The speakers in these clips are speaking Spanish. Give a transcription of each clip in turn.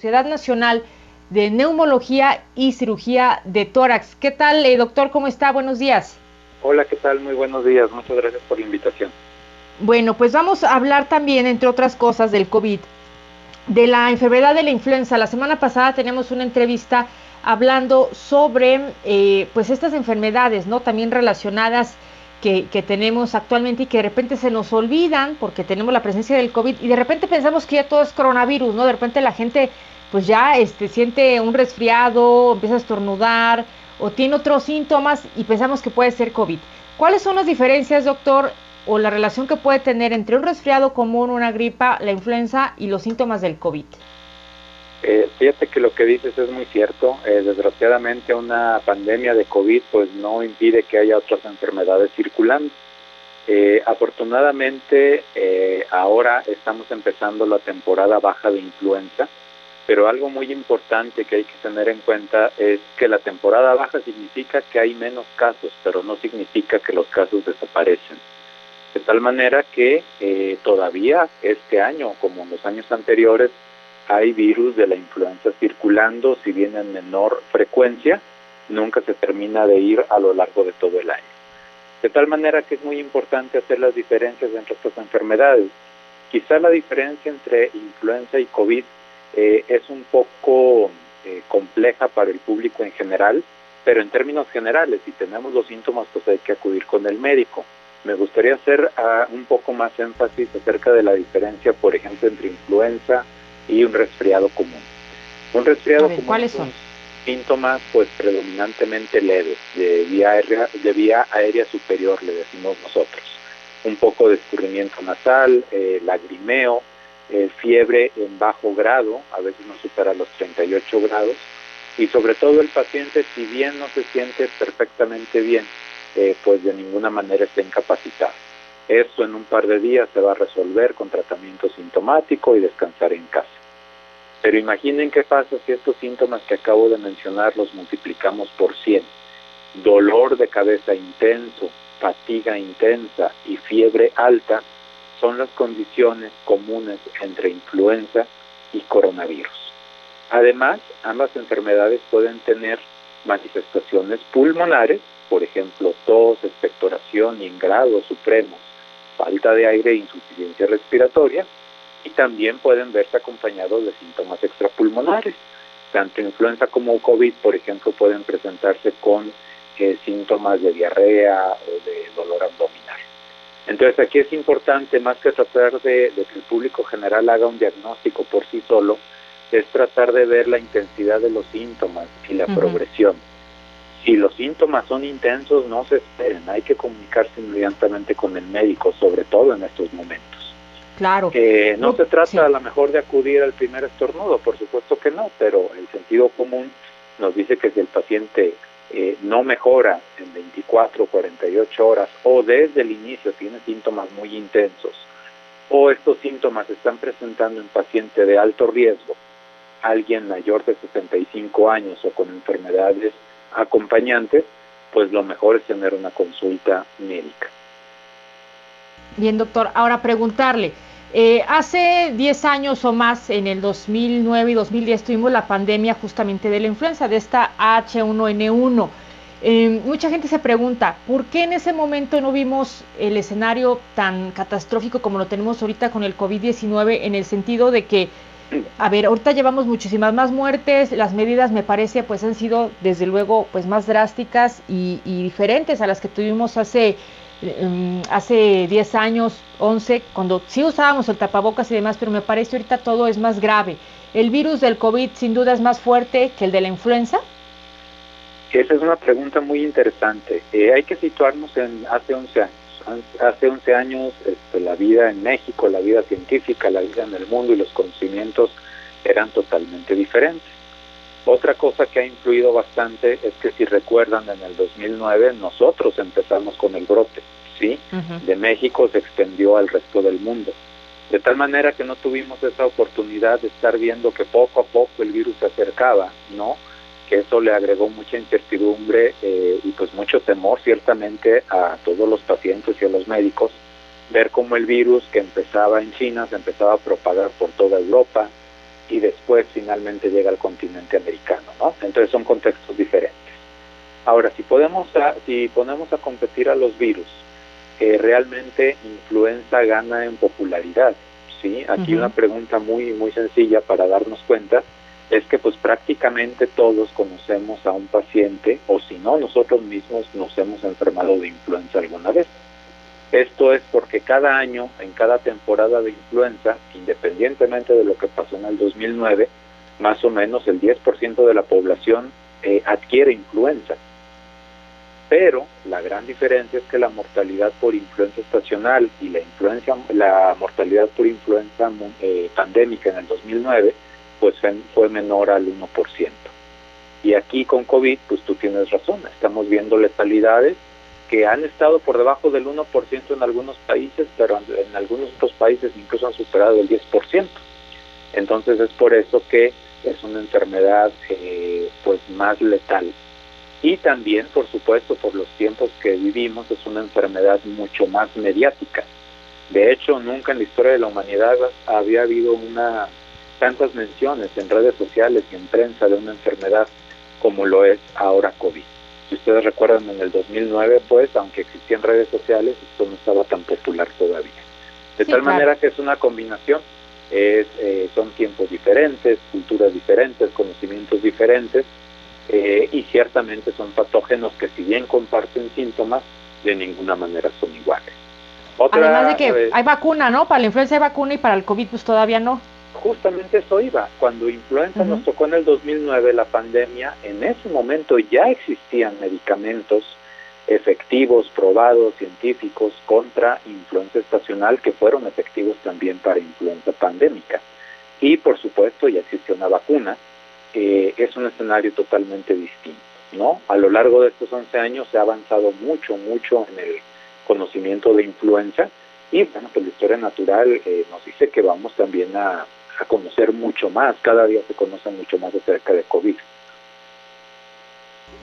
Sociedad Nacional de Neumología y Cirugía de Tórax. ¿Qué tal, doctor? ¿Cómo está? Buenos días. Hola, ¿qué tal? Muy buenos días. Muchas gracias por la invitación. Bueno, pues vamos a hablar también, entre otras cosas, del COVID, de la enfermedad de la influenza. La semana pasada teníamos una entrevista hablando sobre pues estas enfermedades, ¿no? También relacionadas que tenemos actualmente y que de repente se nos olvidan porque tenemos la presencia del COVID y de repente pensamos que ya todo es coronavirus, ¿no? De repente la gente pues ya siente un resfriado, empieza a estornudar o tiene otros síntomas y pensamos que puede ser COVID. ¿Cuáles son las diferencias, doctor, o la relación que puede tener entre un resfriado común, una gripa, la influenza y los síntomas del COVID? Fíjate que lo que dices es muy cierto. Desgraciadamente una pandemia de COVID pues no impide que haya otras enfermedades circulando. Afortunadamente ahora estamos empezando la temporada baja de influenza, pero algo muy importante que hay que tener en cuenta es que la temporada baja significa que hay menos casos, pero no significa que los casos desaparecen. De tal manera que todavía este año, como en los años anteriores, hay virus de la influenza circulando, si bien en menor frecuencia, nunca se termina de ir a lo largo de todo el año. De tal manera que es muy importante hacer las diferencias entre estas enfermedades. Quizá la diferencia entre influenza y COVID es un poco compleja para el público en general, pero en términos generales, si tenemos los síntomas, pues hay que acudir con el médico. Me gustaría hacer un poco más énfasis acerca de la diferencia, por ejemplo, entre influenza y un resfriado común. Un resfriado común, ¿cuáles son? Síntomas pues predominantemente leves, de vía aérea superior, le decimos nosotros. Un poco de escurrimiento nasal, lagrimeo, fiebre en bajo grado, a veces no supera los 38 grados, y sobre todo el paciente, si bien no se siente perfectamente bien, pues de ninguna manera está incapacitado. Esto en un par de días se va a resolver con tratamiento sintomático y descansar en casa. Pero imaginen qué pasa si estos síntomas que acabo de mencionar los multiplicamos por 100. Dolor de cabeza intenso, fatiga intensa y fiebre alta son las condiciones comunes entre influenza y coronavirus. Además, ambas enfermedades pueden tener manifestaciones pulmonares, por ejemplo, tos, expectoración y en grados supremos, falta de aire e insuficiencia respiratoria, y también pueden verse acompañados de síntomas extrapulmonares. Tanto influenza como COVID, por ejemplo, pueden presentarse con síntomas de diarrea o de dolor abdominal. Entonces aquí es importante, más que tratar de que el público general haga un diagnóstico por sí solo, es tratar de ver la intensidad de los síntomas y la progresión. Si los síntomas son intensos, no se esperen, hay que comunicarse inmediatamente con el médico, sobre todo en estos momentos. Claro. No se trata a lo mejor de acudir al primer estornudo, por supuesto que no, pero el sentido común nos dice que si el paciente no mejora en 24 o 48 horas o desde el inicio tiene síntomas muy intensos o estos síntomas se están presentando en paciente de alto riesgo, alguien mayor de 65 años o con enfermedades acompañantes, pues lo mejor es tener una consulta médica. Bien, doctor. Ahora preguntarle, hace 10 años o más, en el 2009 y 2010, tuvimos la pandemia justamente de la influenza, de esta H1N1. Mucha gente se pregunta, ¿por qué en ese momento no vimos el escenario tan catastrófico como lo tenemos ahorita con el COVID-19, en el sentido de que, a ver, ahorita llevamos muchísimas más muertes, las medidas me parece pues han sido desde luego pues más drásticas y diferentes a las que tuvimos hace 10 años, 11, cuando sí usábamos el tapabocas y demás, pero me parece ahorita todo es más grave. ¿El virus del COVID sin duda es más fuerte que el de la influenza? Esa es una pregunta muy interesante. Hay que situarnos en hace 11 años. Hace 11 años la vida en México, la vida científica, la vida en el mundo y los conocimientos eran totalmente diferentes. Otra cosa que ha influido bastante es que, si recuerdan, en el 2009 nosotros empezamos con el brote, ¿sí? De México se extendió al resto del mundo. De tal manera que no tuvimos esa oportunidad de estar viendo que poco a poco el virus se acercaba, ¿no? Que eso le agregó mucha incertidumbre y pues mucho temor ciertamente a todos los pacientes y a los médicos, ver cómo el virus que empezaba en China se empezaba a propagar por toda Europa, y después finalmente llega al continente americano, ¿no? Entonces son contextos diferentes. Ahora, si ponemos a competir a los virus, realmente influenza gana en popularidad, ¿sí? Aquí una pregunta muy sencilla para darnos cuenta es que pues prácticamente todos conocemos a un paciente, o si no, nosotros mismos nos hemos enfermado de influenza alguna vez. Esto es porque cada año, en cada temporada de influenza, independientemente de lo que pasó en el 2009, más o menos el 10% de la población adquiere influenza. Pero la gran diferencia es que la mortalidad por influenza estacional y la mortalidad por influenza pandémica en el 2009 pues fue menor al 1%. Y aquí con COVID, pues tú tienes razón, estamos viendo letalidades que han estado por debajo del 1% en algunos países, pero en algunos otros países incluso han superado el 10%. Entonces es por eso que es una enfermedad pues más letal. Y también, por supuesto, por los tiempos que vivimos, es una enfermedad mucho más mediática. De hecho, nunca en la historia de la humanidad había habido tantas menciones en redes sociales y en prensa de una enfermedad como lo es ahora COVID. Si ustedes recuerdan, en el 2009, pues, aunque existían redes sociales, esto no estaba tan popular todavía. De tal manera que es una combinación, son tiempos diferentes, culturas diferentes, conocimientos diferentes, y ciertamente son patógenos que si bien comparten síntomas, de ninguna manera son iguales. Además de que hay vacuna, ¿no? Para la influenza hay vacuna y para el COVID pues todavía no. Justamente eso iba. Cuando influenza nos tocó en el 2009, la pandemia, en ese momento ya existían medicamentos efectivos, probados, científicos contra influenza estacional que fueron efectivos también para influenza pandémica. Y por supuesto ya existía una vacuna. Es un escenario totalmente distinto, ¿no? A lo largo de estos 11 años se ha avanzado mucho en el conocimiento de influenza y bueno, pues la historia natural nos dice que vamos también a conocer mucho más, cada día se conoce mucho más acerca de COVID.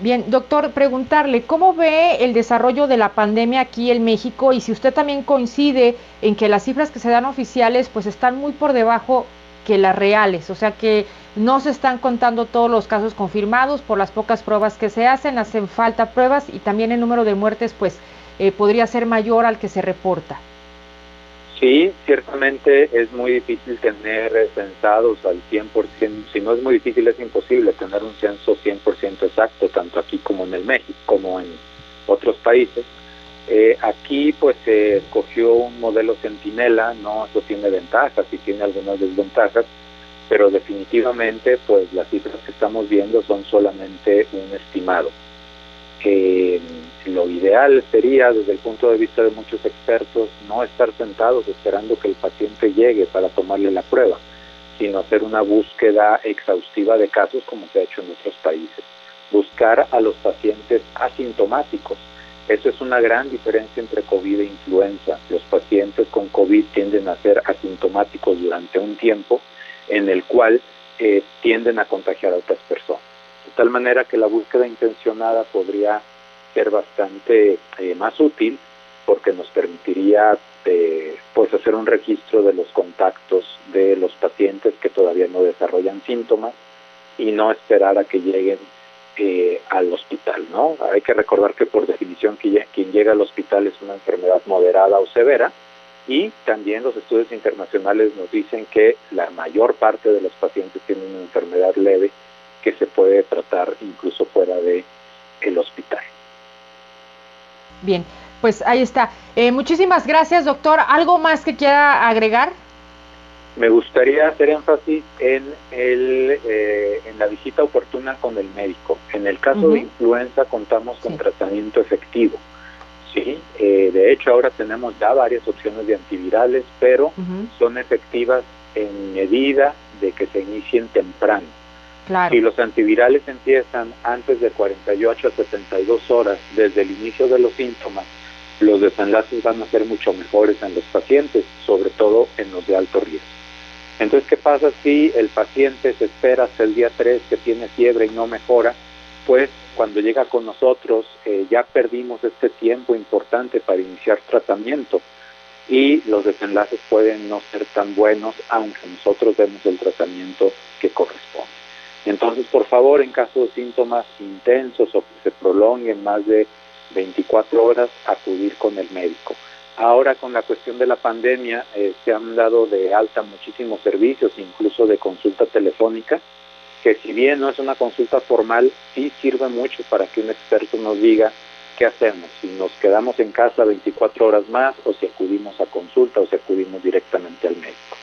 Bien, doctor, preguntarle, ¿cómo ve el desarrollo de la pandemia aquí en México? Y si usted también coincide en que las cifras que se dan oficiales pues están muy por debajo que las reales, o sea que no se están contando todos los casos confirmados por las pocas pruebas que se hacen falta pruebas y también el número de muertes pues podría ser mayor al que se reporta. Sí, ciertamente es muy difícil tener censados al 100%, si no es muy difícil, es imposible tener un censo 100% exacto, tanto aquí como en el México, como en otros países. Aquí pues se escogió un modelo centinela, no, eso tiene ventajas y tiene algunas desventajas, pero definitivamente pues las cifras que estamos viendo son solamente un estimado. Lo ideal sería, desde el punto de vista de muchos expertos, no estar sentados esperando que el paciente llegue para tomarle la prueba, sino hacer una búsqueda exhaustiva de casos como se ha hecho en otros países. Buscar a los pacientes asintomáticos. Eso es una gran diferencia entre COVID e influenza. Los pacientes con COVID tienden a ser asintomáticos durante un tiempo en el cual tienden a contagiar a otras personas. De tal manera que la búsqueda intencionada podría ser bastante más útil porque nos permitiría pues hacer un registro de los contactos de los pacientes que todavía no desarrollan síntomas y no esperar a que lleguen al hospital, ¿no? Hay que recordar que por definición quien llega al hospital es una enfermedad moderada o severa y también los estudios internacionales nos dicen que la mayor parte de los pacientes tienen una enfermedad leve que se puede tratar incluso fuera del hospital. Bien, pues ahí está. Muchísimas gracias, doctor. ¿Algo más que quiera agregar? Me gustaría hacer énfasis en la visita oportuna con el médico. En el caso de influenza contamos con tratamiento efectivo. Sí, de hecho ahora tenemos ya varias opciones de antivirales, pero son efectivas en medida de que se inicien temprano. Claro. Si los antivirales empiezan antes de 48 a 72 horas desde el inicio de los síntomas, los desenlaces van a ser mucho mejores en los pacientes, sobre todo en los de alto riesgo. Entonces, ¿qué pasa si el paciente se espera hasta el día 3 que tiene fiebre y no mejora? Pues cuando llega con nosotros ya perdimos este tiempo importante para iniciar tratamiento y los desenlaces pueden no ser tan buenos aunque nosotros demos el tratamiento que corresponde. Entonces, por favor, en caso de síntomas intensos o que se prolonguen más de 24 horas, acudir con el médico. Ahora, con la cuestión de la pandemia, se han dado de alta muchísimos servicios, incluso de consulta telefónica, que si bien no es una consulta formal, sí sirve mucho para que un experto nos diga qué hacemos, si nos quedamos en casa 24 horas más o si acudimos a consulta o si acudimos directamente al médico.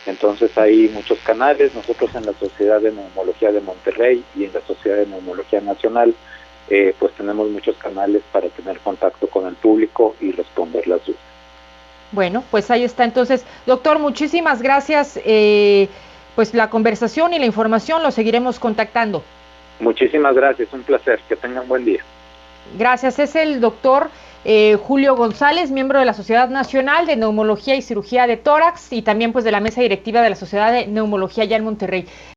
Entonces hay muchos canales. Nosotros en la Sociedad de Neumología de Monterrey y en la Sociedad de Neumología Nacional pues tenemos muchos canales para tener contacto con el público y responder las dudas. Bueno, pues ahí está. Entonces, doctor, muchísimas gracias. Pues la conversación y la información lo seguiremos contactando. Muchísimas gracias, un placer. Que tengan buen día. Gracias. Es el doctor Julio González, miembro de la Sociedad Nacional de Neumología y Cirugía de Tórax y también pues de la mesa directiva de la Sociedad de Neumología allá en Monterrey.